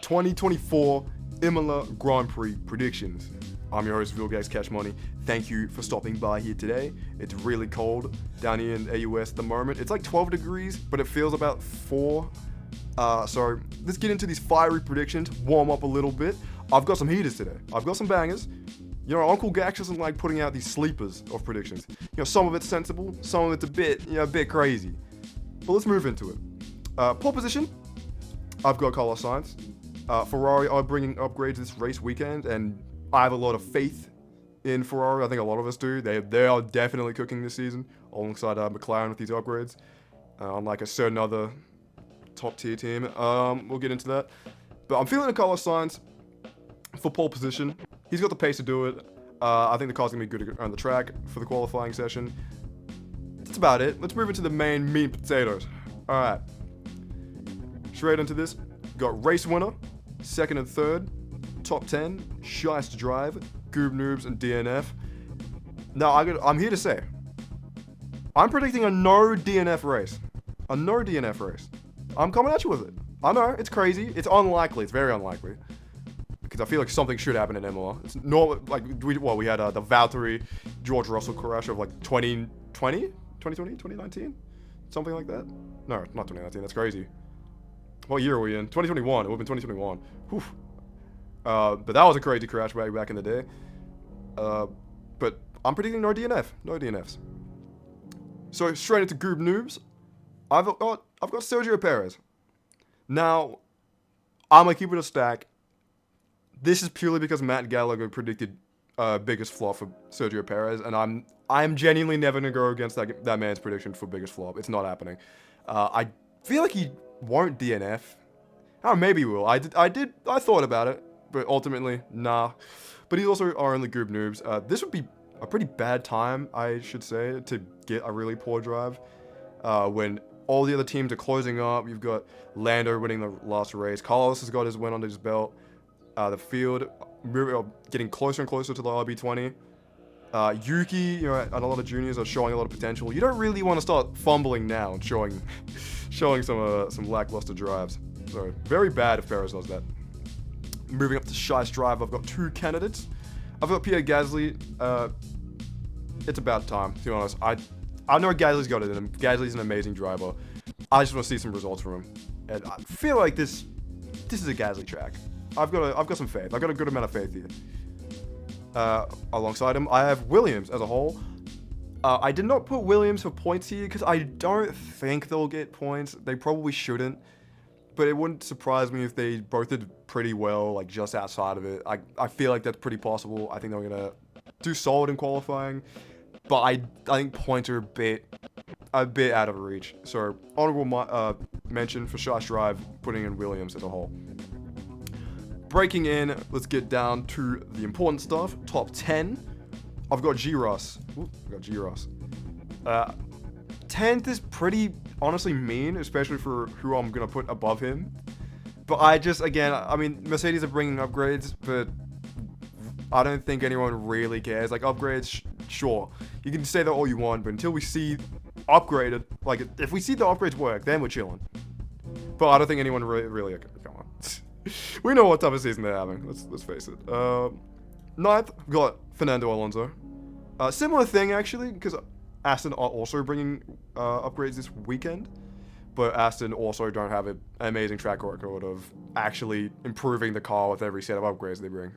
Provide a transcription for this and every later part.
2024 Imola Grand Prix predictions. I'm your host, Vilgax Cash Money. Thank you for stopping by here today. It's really cold down here in AUS at the moment. It's like 12 degrees, but it feels about 4. So let's get into these fiery predictions, warm up a little bit. I've got some heaters today. I've got some bangers. You know, Uncle Gax doesn't like putting out these sleepers of predictions. You know, some of it's sensible, some of it's a bit crazy. But let's move into it. Pole position, I've got Carlos Sainz. Ferrari are bringing upgrades this race weekend, and I have a lot of faith in Ferrari. I think a lot of us do. They are definitely cooking this season, alongside McLaren with these upgrades. Unlike a certain other top tier team. We'll get into that. But I'm feeling a Carlos Sainz for pole position. He's got the pace to do it. I think the car's going to be good on the track for the qualifying session. That's about it. Let's move into the main meat and potatoes. Alright. Straight into this. Got race winner, second and third, top 10, Shice to drive, Goob Noobs, and DNF. Now, I'm here to say, I'm predicting a no DNF race. A no DNF race. I'm coming at you with it. I know, it's crazy. It's unlikely. It's very unlikely. Because I feel like something should happen in Imola. It's normal, like, we had the Valtteri George Russell crash of like 2019? Something like that? No, not 2019. That's crazy. What year are we in? 2021. It would have been 2021. Whew. But that was a crazy crash back in the day. But I'm predicting no DNF. No DNFs. So straight into Goob Noobs. I've got Sergio Perez. Now, I'm gonna keep it a stack. This is purely because Matt Gallagher predicted biggest flop for Sergio Perez, and I'm genuinely never gonna go against that man's prediction for biggest flop. It's not happening. I feel like he won't DNF. Oh, maybe he will. I thought about it, but ultimately, nah. But he's also our only Goob Noobs. This would be a pretty bad time, I should say, to get a really poor drive. When all the other teams are closing up, you've got Lando winning the last race. Carlos has got his win under his belt. The field getting closer and closer to the RB20. Yuki, you know, and a lot of juniors are showing a lot of potential. You don't really want to start fumbling now and showing some lackluster drives. So very bad if Perez does that. Moving up to Shice Drive, I've got 2 candidates. I've got Pierre Gasly. It's about time, to be honest. I know Gasly's got it in him. Gasly's an amazing driver. I just want to see some results from him, and I feel like this is a Gasly track. I've got some faith. I've got a good amount of faith here. Alongside him, I have Williams as a whole. I did not put Williams for points here because I don't think they'll get points. They probably shouldn't. But it wouldn't surprise me if they both did pretty well, like just outside of it. I feel like that's pretty possible. I think they're going to do solid in qualifying. But I think points are a bit out of reach. So honorable mention for Shice Drive, putting in Williams as a whole. Breaking in, let's get down to the important stuff. Top 10. I've got G-Ross. 10th is pretty honestly mean, especially for who I'm going to put above him. But I mean, Mercedes are bringing upgrades, but I don't think anyone really cares. Like, upgrades, sure. You can say that all you want, but until we see upgraded, like, if we see the upgrades work, then we're chilling. But I don't think anyone really come on. We know what type of season they're having. Let's face it. 9th, we've got Fernando Alonso. Similar thing, actually, because Aston are also bringing upgrades this weekend. But Aston also don't have an amazing track record of actually improving the car with every set of upgrades they bring.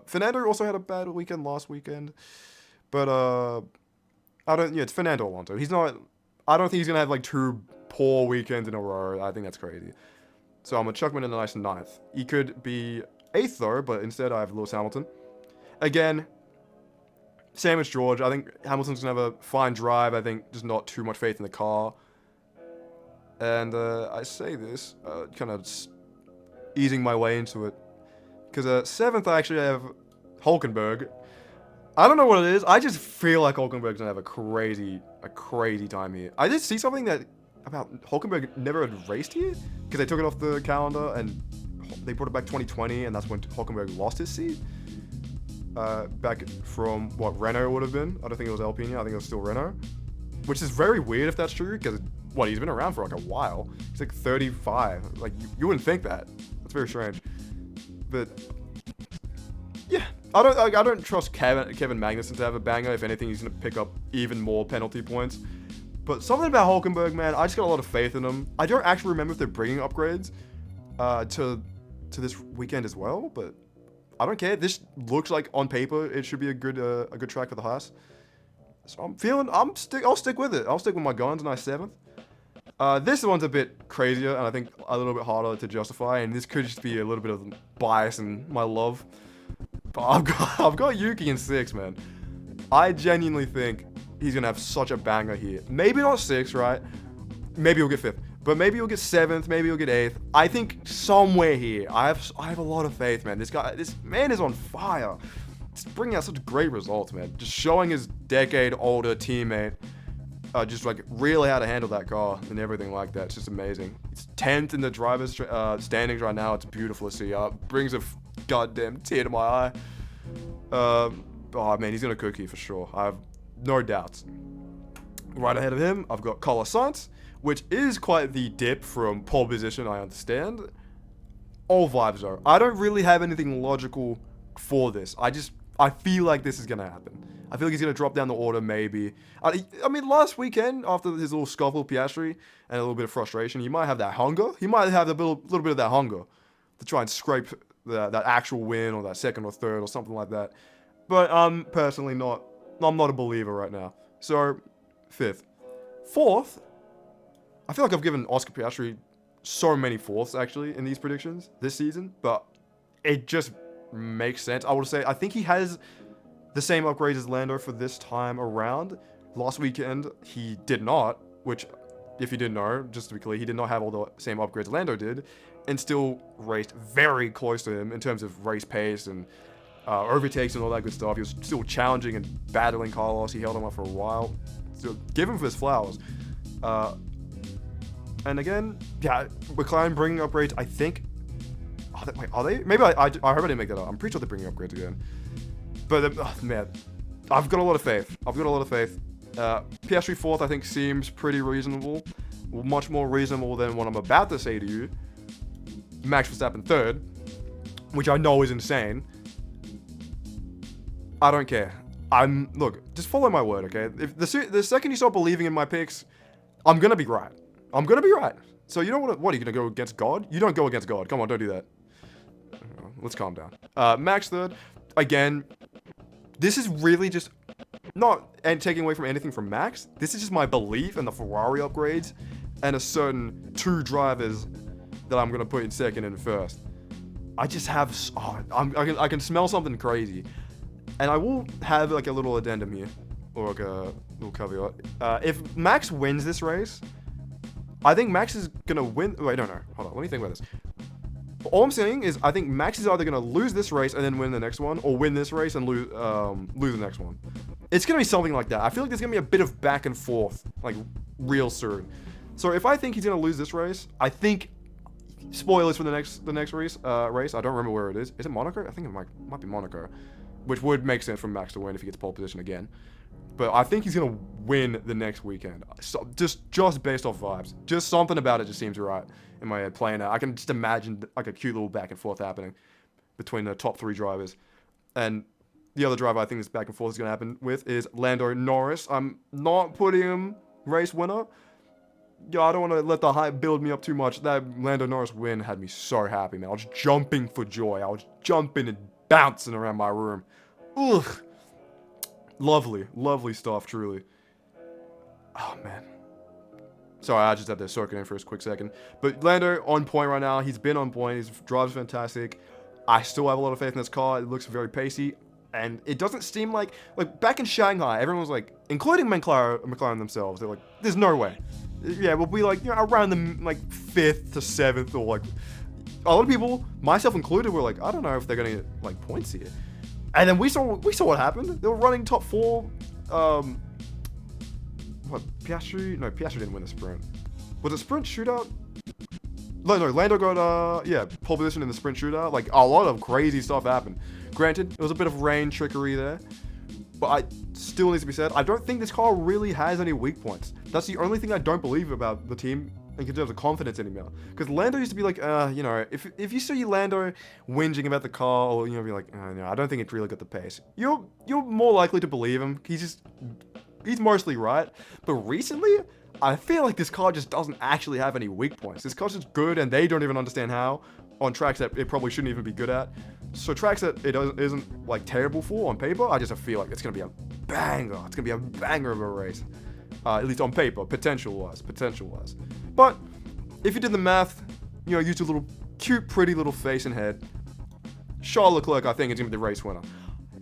Fernando also had a bad weekend last weekend. But, it's Fernando Alonso. I don't think he's going to have, like, 2 poor weekends in a row. I think that's crazy. So I'm going to chuck him in a nice 9th. He could be 8th, though, but instead I have Lewis Hamilton. Again, same as George. I think Hamilton's going to have a fine drive. I think just not too much faith in the car. And I say this, kind of easing my way into it. Because 7th, I actually have Hulkenberg. I don't know what it is. I just feel like Hulkenberg's going to have a crazy time here. I did see something about Hulkenberg never had raced here. Because they took it off the calendar and they brought it back 2020. And that's when Hulkenberg lost his seat. Back from what Renault would have been. I don't think it was Alpine. I think it was still Renault. Which is very weird if that's true. Because, he's been around for like a while. He's like 35. Like, you wouldn't think that. very strange. But yeah, I don't trust Kevin Magnussen to have a banger. If anything, he's gonna pick up even more penalty points. But something about Hulkenberg, man, I just got a lot of faith in him. I don't actually remember if they're bringing upgrades to this weekend as well, but I don't care. This looks like on paper it should be a good track for the Haas. So I'll stick with it. I'll stick with my guns, nice 7th. This one's a bit crazier and I think a little bit harder to justify, and this could just be a little bit of bias and my love. But I've got Yuki in 6th, man. I genuinely think he's gonna have such a banger here. Maybe not 6th, right? Maybe he'll get 5th. But maybe he'll get 7th, maybe he'll get 8th. I think somewhere here. I have a lot of faith, man. This man is on fire. He's bringing out such great results, man. Just showing his decade-older teammate just like really how to handle that car and everything like that. It's just amazing. It's 10th in the drivers' standings right now. It's beautiful to see. Brings a goddamn tear to my eye. Oh man, he's gonna cook here for sure. I have no doubts. Right ahead of him, I've got Carlos Sainz, which is quite the dip from pole position, I understand. All vibes though. I don't really have anything logical for this. I feel like this is gonna happen. I feel like he's gonna drop down the order, maybe. I mean, last weekend, after his little scuffle with Piastri and a little bit of frustration, he might have that hunger. He might have a little bit of that hunger to try and scrape that actual win or that 2nd or 3rd or something like that. But I'm personally not. I'm not a believer right now. So, 5th. 4th, I feel like I've given Oscar Piastri so many 4ths actually in these predictions this season, but it just makes sense. I would say I think he has the same upgrades as Lando for this time around. Last weekend he did not, which, if you didn't know, just to be clear, he did not have all the same upgrades Lando did, and still raced very close to him in terms of race pace and overtakes and all that good stuff. He was still challenging and battling Carlos. He held him up for a while. So give him for his flowers. And again, yeah, McLaren bringing upgrades, I think. Wait, are they? Maybe I hope I didn't make that up. I'm pretty sure they're bringing upgrades again. But man, I've got a lot of faith. Piastri 4th, I think, seems pretty reasonable. Much more reasonable than what I'm about to say to you. Max Verstappen 3rd, which I know is insane. I don't care. Look, just follow my word, okay? If the second you start believing in my picks, I'm gonna be right. So you don't want to. What are you gonna go against God? You don't go against God. Come on, don't do that. Let's calm down. Max 3rd. Again, this is really just not taking away from anything from Max. This is just my belief in the Ferrari upgrades and a certain 2 drivers that I'm gonna put in 2nd and 1st. I just have. I can smell something crazy, and I will have like a little addendum here, or like a little caveat. If Max wins this race, I think Max is gonna win. Wait, no. Hold on. Let me think about this. All I'm saying is I think Max is either gonna lose this race and then win the next one, or win this race and lose the next one. It's gonna be something like that. I feel like there's gonna be a bit of back and forth, like real soon. So if I think he's gonna lose this race, I think. Spoilers for the next race. I don't remember where it is. Is it Monaco? I think it might be Monaco, which would make sense for Max to win if he gets pole position again. But I think he's gonna win the next weekend. So just based off vibes, just something about it just seems right in my head playing out. I can just imagine like a cute little back and forth happening between the top 3 drivers, and the other driver I think this back and forth is gonna happen with is Lando Norris. I'm not putting him race winner. Yo, I don't want to let the hype build me up too much. That Lando Norris win had me so happy, man. I was jumping for joy. I was jumping and bouncing around my room. Ugh. Lovely stuff, truly. Oh, man. Sorry, I just had to soak it in for a quick second. But Lando on point right now. He's been on point. His drive's fantastic. I still have a lot of faith in this car. It looks very pacey. And it doesn't seem like back in Shanghai, everyone was like, including McLaren themselves, they're like, there's no way. Yeah, we'll be like, around the 5th to 7th, or like, a lot of people, myself included, were like, I don't know if they're gonna get like points here. And then we saw what happened. They were running top 4. Piastri? No, Piastri didn't win the sprint. Was it sprint shootout? No, Lando got pole position in the sprint shootout. Like, a lot of crazy stuff happened. Granted, there was a bit of rain trickery there, but still needs to be said, I don't think this car really has any weak points. That's the only thing I don't believe about the team in terms of confidence anymore. Because Lando used to be like, you know, if you see Lando whinging about the car, or, you know, be like, no, I don't think it's really got the pace. You're more likely to believe him. He's mostly right. But recently, I feel like this car just doesn't actually have any weak points. This car's just good, and they don't even understand how, on tracks that it probably shouldn't even be good at. So tracks that it isn't like terrible for on paper, I just feel like it's gonna be a banger. It's gonna be a banger of a race. At least on paper, potential-wise. But if you did the math, you know, use a little cute, pretty little face and head, Charles Leclerc, I think, is gonna be the race winner.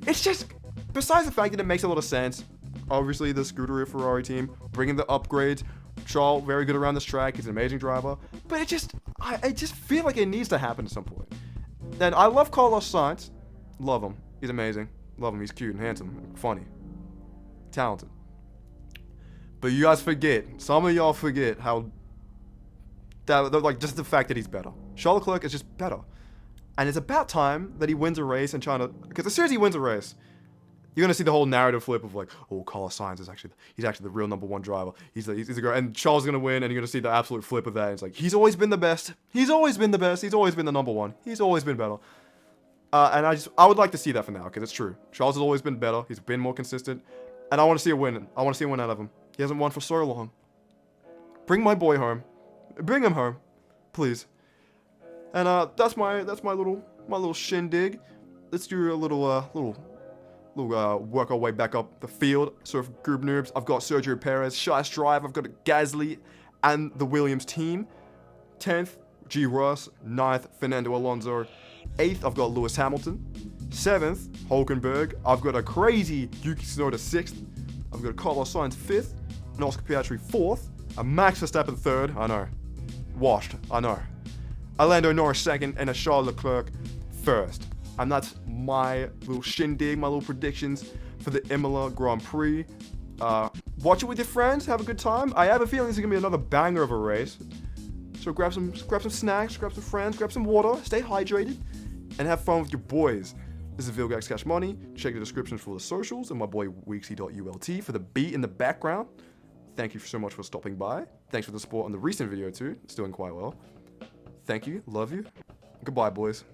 It's just, besides the fact that it makes a lot of sense, obviously the Scuderia Ferrari team bringing the upgrades. Charles very good around this track. He's an amazing driver, but I just feel like it needs to happen at some point. And I love Carlos Sainz, love him. He's amazing, love him. He's cute and handsome, and funny, talented. But you guys forget, some of y'all forget how that, like, just the fact that he's better. Charles Leclerc is just better, and it's about time that he wins a race and trying to. Because as soon as he wins a race, you're gonna see the whole narrative flip of like, oh, Carlos Sainz is actually the real #1 driver. He's a girl, and Charles is gonna win, and you're gonna see the absolute flip of that. And it's like he's always been the best. He's always been the best. He's always been the #1. He's always been better. And I would like to see that for now, because it's true. Charles has always been better. He's been more consistent, and I want to see a win. I want to see a win out of him. He hasn't won for so long. Bring my boy home. Bring him home, please. And that's my little shindig. Let's do a little work our way back up the field. So for group noobs, I've got Sergio Perez, Shice Drive, I've got Gasly, and the Williams team. 10th, G. Russ. 9th, Fernando Alonso. 8th, I've got Lewis Hamilton. 7th, Hulkenberg. I've got a crazy Yuki Tsunoda 6th. I've got Carlos Sainz 5th, an Oscar Piastri 4th, a Max Verstappen 3rd, I know, washed, I know, a Lando Norris 2nd, and a Charles Leclerc 1st. And that's my little shindig, my little predictions for the Imola Grand Prix. Watch it with your friends, have a good time. I have a feeling this is gonna be another banger of a race. So grab some snacks, grab some friends, grab some water, stay hydrated, and have fun with your boys. This is Vilgax Cash Money. Check the description for the socials and my boy Weeksy.ult for the beat in the background. Thank you so much for stopping by. Thanks for the support on the recent video too. It's doing quite well. Thank you. Love you. Goodbye, boys.